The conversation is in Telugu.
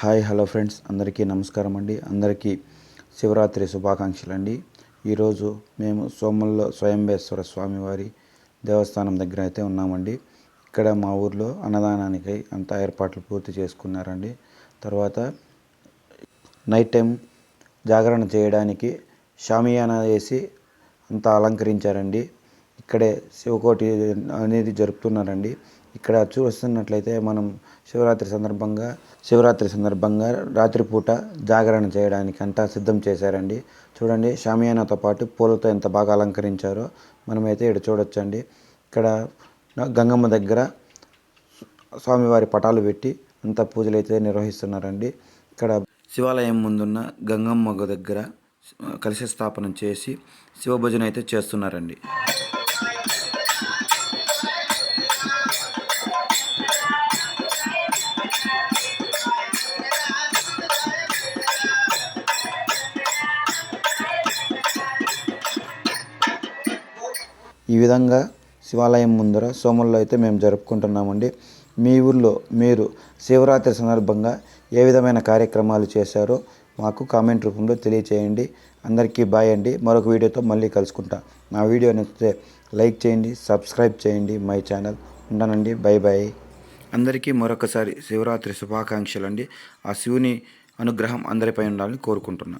హాయ్ హలో ఫ్రెండ్స్, అందరికీ నమస్కారం అండి. అందరికీ శివరాత్రి శుభాకాంక్షలు అండి. ఈరోజు మేము సోమల్లో స్వయంభేశ్వర స్వామివారి దేవస్థానం దగ్గర అయితే ఉన్నామండి. ఇక్కడ మా ఊర్లో అన్నదానానికి అంతా ఏర్పాట్లు పూర్తి చేసుకున్నారండి. తర్వాత నైట్ టైం జాగరణ చేయడానికి షామియానా వేసి అంతా అలంకరించారండి. ఇక్కడే శివకోటి అనేది జరుపుతున్నారండి. ఇక్కడ చూస్తున్నట్లయితే మనం శివరాత్రి సందర్భంగా రాత్రిపూట జాగరణ చేయడానికి అంతా సిద్ధం చేశారండి. చూడండి, షామియానాతో పాటు పూలతో ఎంత బాగా అలంకరించారో మనమైతే ఇక్కడ చూడొచ్చండి. ఇక్కడ గంగమ్మ దగ్గర స్వామివారి పటాలు పెట్టి అంతా పూజలు అయితే నిర్వహిస్తున్నారండి. ఇక్కడ శివాలయం ముందున్న గంగమ్మ దగ్గర కలశ స్థాపన చేసి శివభజన అయితే చేస్తున్నారండి. ఈ విధంగా శివాలయం ముందర సోమల్లో అయితే మేము జరుపుకుంటున్నామండి. మీ ఊర్లో మీరు శివరాత్రి సందర్భంగా ఏ విధమైన కార్యక్రమాలు చేశారో మాకు కామెంట్ రూపంలో తెలియచేయండి. అందరికీ బాయ్ అండి. మరొక వీడియోతో మళ్ళీ కలుసుకుంటా. నా వీడియో నచ్చితే లైక్ చేయండి, సబ్స్క్రైబ్ చేయండి మై ఛానల్. ఉంటానండి, బై బాయ్. అందరికీ మరొకసారి శివరాత్రి శుభాకాంక్షలు అండి. ఆ శివుని అనుగ్రహం అందరిపై ఉండాలని కోరుకుంటున్నా.